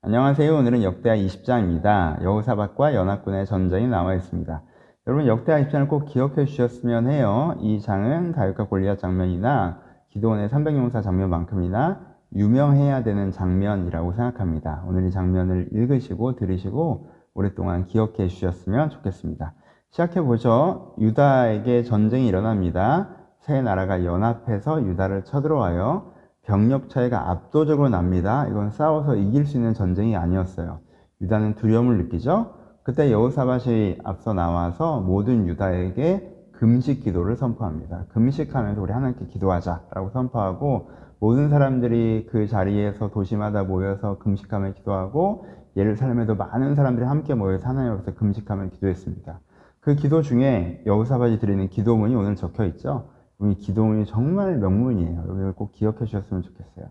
안녕하세요. 오늘은 역대하 20장입니다. 여호사밧과 연합군의 전쟁이 나와 있습니다. 여러분 역대하 20장을 꼭 기억해 주셨으면 해요. 이 장은 다윗과 골리앗 장면이나 기드온의 300용사 장면만큼이나 유명해야 되는 장면이라고 생각합니다. 오늘 이 장면을 읽으시고 들으시고 오랫동안 기억해 주셨으면 좋겠습니다. 시작해 보죠. 유다에게 전쟁이 일어납니다. 세 나라가 연합해서 유다를 쳐들어와요. 병력 차이가 압도적으로 납니다. 이건 싸워서 이길 수 있는 전쟁이 아니었어요. 유다는 두려움을 느끼죠. 그때 여호사밧이 앞서 나와서 모든 유다에게 금식 기도를 선포합니다. 금식하면서 우리 하나님께 기도하자라고 선포하고 모든 사람들이 그 자리에서 도시마다 모여서 금식하며 기도하고 예루살렘에도 많은 사람들이 함께 모여서 하나님 앞에서 금식하며 기도했습니다. 그 기도 중에 여호사밧이 드리는 기도문이 오늘 적혀 있죠. 이 기도문이 정말 명문이에요. 이걸 꼭 기억해 주셨으면 좋겠어요.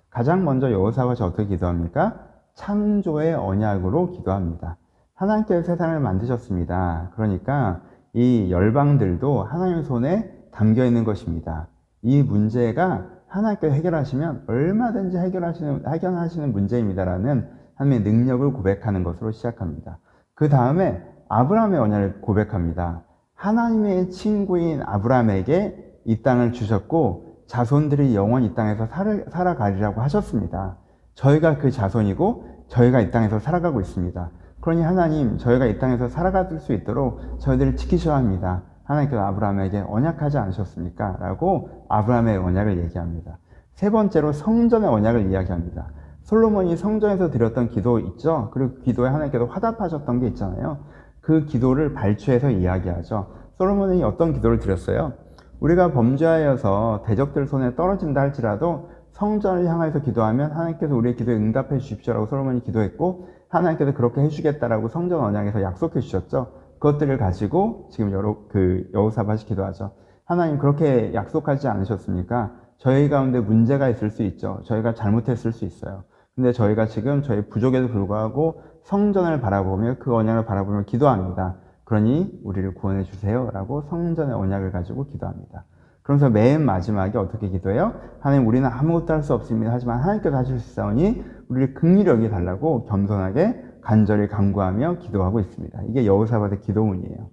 가장 먼저 여호사밧이 어떻게 기도합니까? 창조의 언약으로 기도합니다. 하나님께서 세상을 만드셨습니다. 그러니까 이 열방들도 하나님의 손에 담겨 있는 것입니다. 이 문제가 하나님께서 해결하시면 얼마든지 해결하시는 문제입니다라는 하나님의 능력을 고백하는 것으로 시작합니다. 그 다음에 아브라함의 언약을 고백합니다. 하나님의 친구인 아브라함에게 이 땅을 주셨고 자손들이 영원히 이 땅에서 살아가리라고 하셨습니다. 저희가 그 자손이고 저희가 이 땅에서 살아가고 있습니다. 그러니 하나님, 저희가 이 땅에서 살아갈 수 있도록 저희들을 지키셔야 합니다. 하나님께서 아브라함에게 언약하지 않으셨습니까? 라고 아브라함의 언약을 얘기합니다. 세 번째로 성전의 언약을 이야기합니다. 솔로몬이 성전에서 드렸던 기도 있죠? 그리고 기도에 하나님께서 화답하셨던 게 있잖아요. 그 기도를 발췌해서 이야기하죠. 솔로몬이 어떤 기도를 드렸어요? 우리가 범죄하여서 대적들 손에 떨어진다 할지라도 성전을 향해서 기도하면 하나님께서 우리의 기도에 응답해 주십시오라고 솔로몬이 기도했고 하나님께서 그렇게 해주겠다라고 성전 언약에서 약속해 주셨죠. 그것들을 가지고 지금 여호사밧이 기도하죠. 하나님 그렇게 약속하지 않으셨습니까? 저희 가운데 문제가 있을 수 있죠. 저희가 잘못했을 수 있어요. 근데 저희가 지금 저희 부족에도 불구하고 성전을 바라보며 그 언약을 바라보며 기도합니다. 그러니 우리를 구원해 주세요 라고 성전의 언약을 가지고 기도합니다. 그러면서 맨 마지막에 어떻게 기도해요? 하나님 우리는 아무것도 할 수 없습니다. 하지만 하나님께서 하실 수 있사오니 우리를 긍휼히 여기달라고 겸손하게 간절히 간구하며 기도하고 있습니다. 이게 여호사밧의 기도문이에요.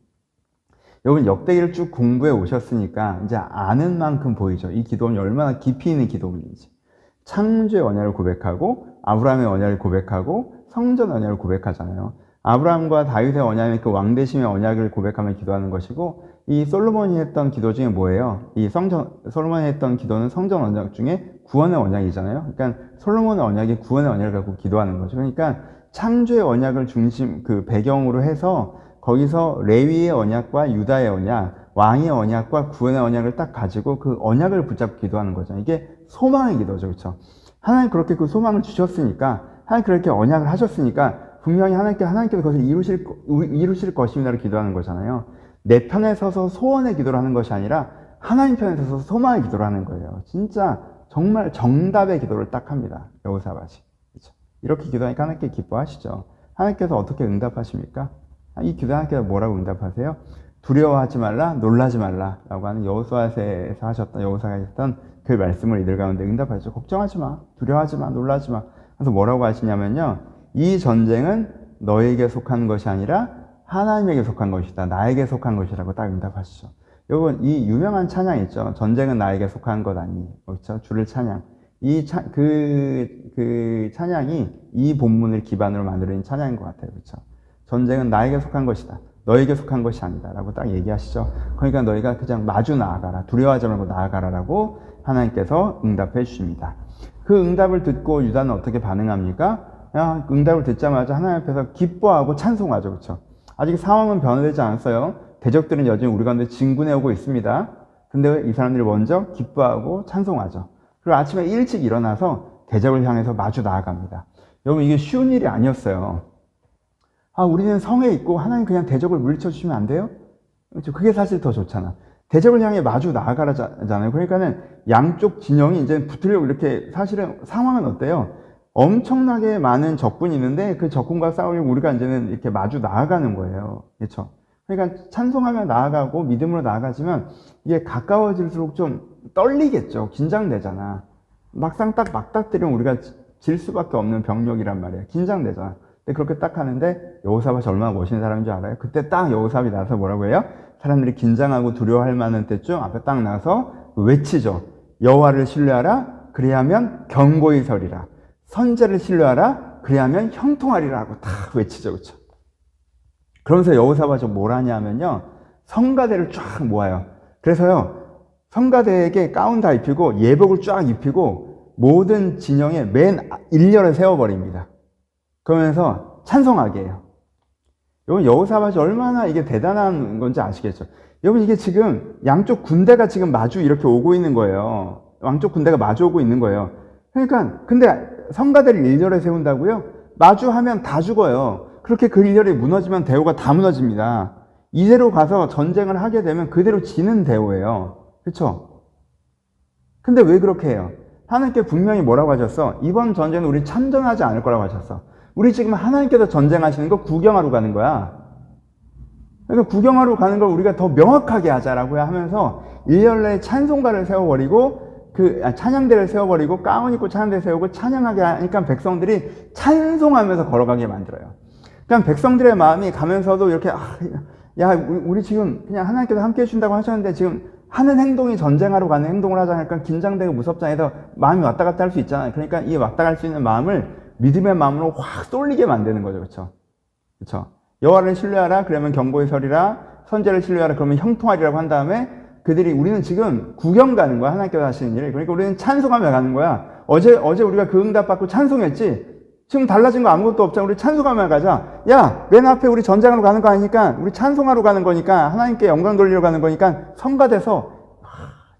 여러분 역대기를 쭉 공부해 오셨으니까 이제 아는 만큼 보이죠. 이 기도문이 얼마나 깊이 있는 기도문인지. 창조의 언약을 고백하고 아브라함의 언약을 고백하고 성전 언약을 고백하잖아요. 아브라함과 다윗의 언약은 그 왕대심의 언약을 고백하며 기도하는 것이고 이 솔로몬이 했던 기도 중에 뭐예요? 솔로몬이 했던 기도는 성전 언약 중에 구원의 언약이잖아요. 그러니까 솔로몬의 언약이 구원의 언약을 갖고 기도하는 거죠. 그러니까 창조의 언약을 그 배경으로 해서 거기서 레위의 언약과 유다의 언약, 왕의 언약과 구원의 언약을 딱 가지고 그 언약을 붙잡고 기도하는 거죠. 이게 소망의 기도죠. 그렇죠? 하나님 그렇게 그 소망을 주셨으니까 하나님 그렇게 언약을 하셨으니까 분명히 하나님께서 그것을 이루실 것입니다를 기도하는 거잖아요. 내 편에 서서 소원의 기도를 하는 것이 아니라 하나님 편에 서서 소망의 기도를 하는 거예요. 진짜 정말 정답의 기도를 딱 합니다. 여호사밧이. 그렇죠? 이렇게 기도하니까 하나님께 기뻐하시죠. 하나님께서 어떻게 응답하십니까? 이 기도 하나님께서 뭐라고 응답하세요? 두려워하지 말라, 놀라지 말라 라고 하는 여호사밧에서 하셨던 그 말씀을 이들 가운데 응답하시죠. 걱정하지 마, 두려워하지 마, 놀라지 마. 그래서 뭐라고 하시냐면요. 이 전쟁은 너에게 속한 것이 아니라 하나님에게 속한 것이다. 나에게 속한 것이라고 딱 응답하시죠. 여러분 이 유명한 찬양 있죠. 전쟁은 나에게 속한 것 아니. 그렇죠? 주를 찬양. 그 찬양이 이 본문을 기반으로 만들어진 찬양인 것 같아요. 그렇죠? 전쟁은 나에게 속한 것이다. 너에게 속한 것이 아니다. 라고 딱 얘기하시죠. 그러니까 너희가 그냥 마주 나아가라. 두려워하지 말고 나아가라. 라고 하나님께서 응답해 주십니다. 그 응답을 듣고 유다는 어떻게 반응합니까? 응답을 듣자마자 하나님 앞에서 기뻐하고 찬송하죠. 그렇죠? 아직 상황은 변화되지 않았어요. 대적들은 여전히 우리 가운데 진군해 오고 있습니다. 근데 이 사람들이 먼저 기뻐하고 찬송하죠. 그리고 아침에 일찍 일어나서 대적을 향해서 마주 나아갑니다. 여러분 이게 쉬운 일이 아니었어요. 우리는 성에 있고 하나님 그냥 대적을 물리쳐 주시면 안 돼요? 그렇죠? 그게 사실 더 좋잖아. 대적을 향해 마주 나아가라잖아요. 그러니까는 양쪽 진영이 이제 붙으려고 이렇게 사실은 상황은 어때요? 엄청나게 많은 적군이 있는데 그 적군과 싸우려고 우리가 이제는 이렇게 마주 나아가는 거예요. 그렇죠? 그러니까 찬송하며 나아가고 믿음으로 나아가지만 이게 가까워질수록 좀 떨리겠죠. 긴장되잖아. 막상 딱 맞닥뜨리면 우리가 질 수밖에 없는 병력이란 말이에요. 긴장되잖아. 근데 그렇게 딱 하는데 여호사밧이 얼마나 멋있는 사람인 줄 알아요? 그때 딱 여호사밧이 나서 뭐라고 해요? 사람들이 긴장하고 두려워할 만한 때쯤 앞에 딱 나서 외치죠. 여호와를 신뢰하라. 그리하면 견고히 서리라. 선제를 신뢰하라. 그리하면 형통하리라 하고 딱 외치죠. 그렇죠? 그러면서 여호사밧이 뭘 하냐면요. 성가대를 쫙 모아요. 그래서요. 성가대에게 가운 다 입히고 예복을 쫙 입히고 모든 진영에 맨 일렬에 세워버립니다. 그러면서 찬송하게 해요. 여러분 여호사밧이 얼마나 이게 대단한 건지 아시겠죠? 여러분 이게 지금 양쪽 군대가 지금 마주 이렇게 오고 있는 거예요. 양쪽 군대가 마주 오고 있는 거예요. 그러니까 근데 성가대를 일렬에 세운다고요? 마주하면 다 죽어요. 그렇게 그 일렬이 무너지면 대우가 다 무너집니다. 이대로 가서 전쟁을 하게 되면 그대로 지는 대우예요. 그렇죠? 근데 왜 그렇게 해요? 하나님께 분명히 뭐라고 하셨어? 이번 전쟁은 우리 참전하지 않을 거라고 하셨어. 우리 지금 하나님께서 전쟁하시는 거 구경하러 가는 거야. 그러니까 구경하러 가는 걸 우리가 더 명확하게 하자라고 하면서 일렬에 찬송가를 세워버리고 찬양대를 세워버리고 가운 입고 찬양대 세우고 찬양하게 하니까 백성들이 찬송하면서 걸어가게 만들어요. 그러니까 백성들의 마음이 가면서도 이렇게 야 우리 지금 그냥 하나님께서 함께 해준다고 하셨는데 지금 하는 행동이 전쟁하러 가는 행동을 하자니까 긴장되고 무섭잖아요. 해서 마음이 왔다 갔다 할 수 있잖아요. 그러니까 이 왔다 갈 수 있는 마음을 믿음의 마음으로 확 쏠리게 만드는 거죠. 그렇죠? 그렇죠? 여호와를 신뢰하라. 그러면 견고히 서리라. 선제를 신뢰하라. 그러면 형통하리라고 한 다음에 그들이 우리는 지금 구경 가는 거야. 하나님께서 하시는 일. 그러니까 우리는 찬송하며 가는 거야. 어제 우리가 그 응답 받고 찬송했지. 지금 달라진 거 아무것도 없잖아. 우리 찬송하며 가자. 야, 맨 앞에 우리 전쟁하러 가는 거 아니니까 우리 찬송하러 가는 거니까 하나님께 영광 돌리러 가는 거니까 성가대서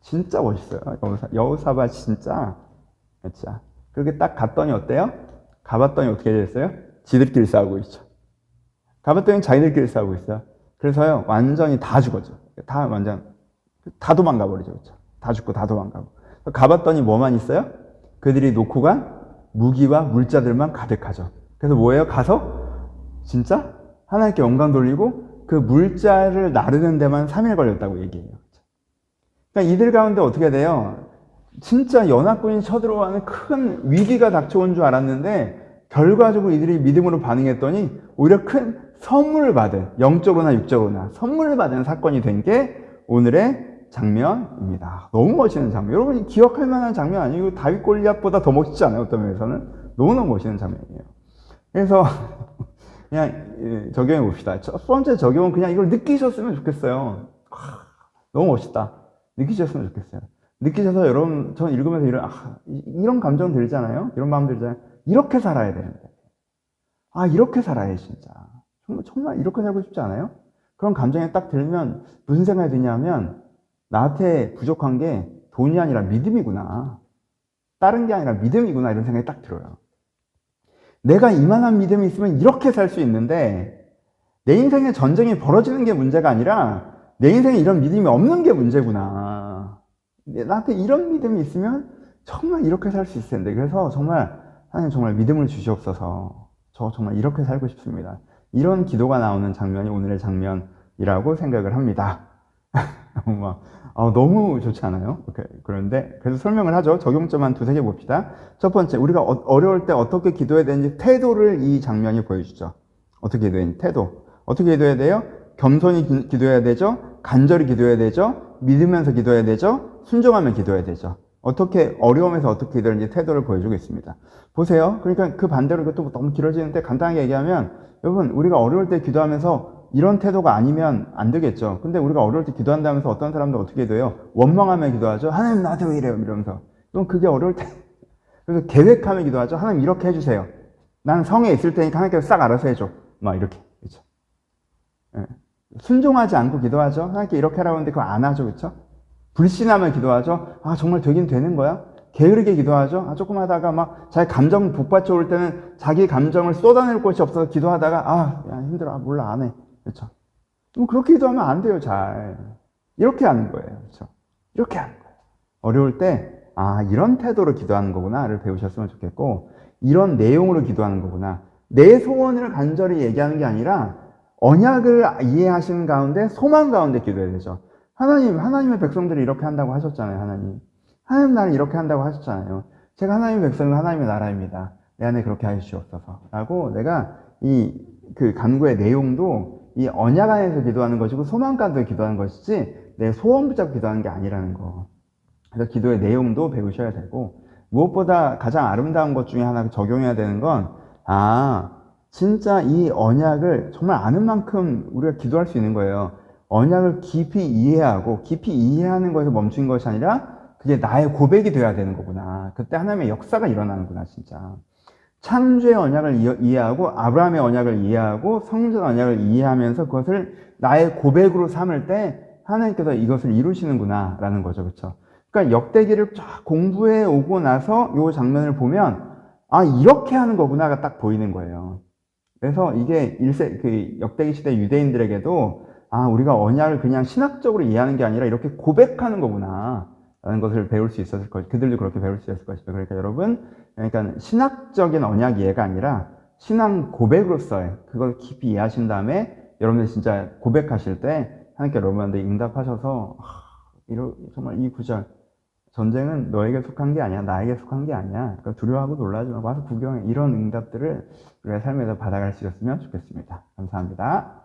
진짜 멋있어요. 여호사밧 진짜. 그렇게 딱 갔더니 어때요? 가봤더니 어떻게 됐어요? 지들끼리 싸우고 있죠. 가봤더니 자기들끼리 싸우고 있어요. 그래서요, 완전히 다 죽었죠. 다 도망가 버리죠. 그렇죠? 다 죽고 다 도망가고. 가봤더니 뭐만 있어요? 그들이 놓고 간 무기와 물자들만 가득하죠. 그래서 뭐예요? 가서 진짜 하나님께 영광 돌리고 그 물자를 나르는 데만 3일 걸렸다고 얘기해요. 그러니까 이들 가운데 어떻게 돼요? 진짜 연합군이 쳐들어가는 큰 위기가 닥쳐온 줄 알았는데 결과적으로 이들이 믿음으로 반응했더니 오히려 큰 선물을 받은, 영적으로나 육적으로나 선물을 받은 사건이 된 게 오늘의 장면입니다. 너무 멋있는 장면. 여러분이 기억할 만한 장면 아니고 다윗 골리앗보다 더 멋있지 않아요? 어떤 면에서는 너무너무 멋있는 장면이에요. 그래서 그냥 적용해 봅시다. 첫 번째 적용은 그냥 이걸 느끼셨으면 좋겠어요. 너무 멋있다. 느끼셨으면 좋겠어요. 느끼셔서 여러분, 전 읽으면서 이런 감정 들잖아요? 이런 마음 들잖아요? 이렇게 살아야 되는데. 이렇게 살아야 진짜. 정말 이렇게 살고 싶지 않아요? 그런 감정이 딱 들면 무슨 생각이 드냐면 나한테 부족한 게 돈이 아니라 믿음이구나. 다른 게 아니라 믿음이구나. 이런 생각이 딱 들어요. 내가 이만한 믿음이 있으면 이렇게 살 수 있는데 내 인생에 전쟁이 벌어지는 게 문제가 아니라 내 인생에 이런 믿음이 없는 게 문제구나. 나한테 이런 믿음이 있으면 정말 이렇게 살 수 있을 텐데. 그래서 정말 하나님 정말 믿음을 주시옵소서. 저 정말 이렇게 살고 싶습니다. 이런 기도가 나오는 장면이 오늘의 장면이라고 생각을 합니다. 너무 좋지 않아요? 그런데 그래서 설명을 하죠. 적용점 한 두세 개 봅시다. 첫 번째, 우리가 어려울 때 어떻게 기도해야 되는지 태도를 이 장면이 보여주죠. 어떻게 기도해야 되는지 태도. 어떻게 기도해야 돼요? 겸손히 기도해야 되죠. 간절히 기도해야 되죠. 믿으면서 기도해야 되죠. 순종하며 기도해야 되죠. 어떻게 어려움에서 어떻게 기도하는지 태도를 보여주고 있습니다. 보세요. 그러니까 그 반대로 이것도 너무 길어지는데 간단하게 얘기하면 여러분 우리가 어려울 때 기도하면서 이런 태도가 아니면 안 되겠죠. 근데 우리가 어려울 때 기도한다면서 어떤 사람들 어떻게 기도해요? 원망하며 기도하죠. 하나님 나한테 왜 이래요? 이러면서. 그럼 그게 어려울 때 그래서 계획하며 기도하죠. 하나님 이렇게 해주세요. 나는 성에 있을 테니까 하나님께서 싹 알아서 해줘. 막 이렇게. 그렇죠? 네. 순종하지 않고 기도하죠. 하나님께 이렇게 하라고 하는데 그거 안 하죠. 그렇죠? 불신하며 기도하죠. 정말 되긴 되는 거야? 게으르게 기도하죠. 조금 하다가 막 자기 감정 북받쳐 올 때는 자기 감정을 쏟아낼 곳이 없어서 기도하다가 야, 힘들어. 몰라 안 해. 그렇죠? 그렇게 기도하면 안 돼요. 잘 이렇게 하는 거예요. 그렇죠? 이렇게 하는 거예요. 어려울 때 이런 태도로 기도하는 거구나를 배우셨으면 좋겠고 이런 내용으로 기도하는 거구나. 내 소원을 간절히 얘기하는 게 아니라 언약을 이해하시는 가운데 소망 가운데 기도해야 되죠. 하나님의 백성들이 이렇게 한다고 하셨잖아요. 하나님 나를 이렇게 한다고 하셨잖아요. 제가 하나님의 백성이고 하나님의 나라입니다. 내 안에 그렇게 하여 주옵소서 라고 내가 그 간구의 내용도 이 언약 안에서 기도하는 것이고 소망 가운데 기도하는 것이지 내 소원 붙잡고 기도하는 게 아니라는 거. 그래서 기도의 내용도 배우셔야 되고, 무엇보다 가장 아름다운 것 중에 하나 적용해야 되는 건, 진짜 이 언약을 정말 아는 만큼 우리가 기도할 수 있는 거예요. 언약을 깊이 이해하고 깊이 이해하는 것에서 멈춘 것이 아니라 그게 나의 고백이 돼야 되는 거구나. 그때 하나님의 역사가 일어나는구나, 진짜. 창조의 언약을 이해하고 아브라함의 언약을 이해하고 성전 언약을 이해하면서 그것을 나의 고백으로 삼을 때 하나님께서 이것을 이루시는구나 라는 거죠. 그렇죠? 그러니까 역대기를 쫙 공부해 오고 나서 이 장면을 보면 이렇게 하는 거구나가 딱 보이는 거예요. 그래서 이게 그 역대기 시대 유대인들에게도 우리가 언약을 그냥 신학적으로 이해하는 게 아니라 이렇게 고백하는 거구나 라는 것을 배울 수 있었을 것이고, 그들도 그렇게 배울 수 있었을 것이고, 그러니까 여러분, 그러니까 신학적인 언약 이해가 아니라 신앙 고백으로서의 그걸 깊이 이해하신 다음에 여러분들 진짜 고백하실 때 하나님께 여러분한테 응답하셔서 정말 이 구절, 전쟁은 너에게 속한 게 아니야, 나에게 속한 게 아니야, 그러니까 두려워하고 놀라지 말고 와서 구경해, 이런 응답들을 우리의 삶에서 받아갈 수 있었으면 좋겠습니다. 감사합니다.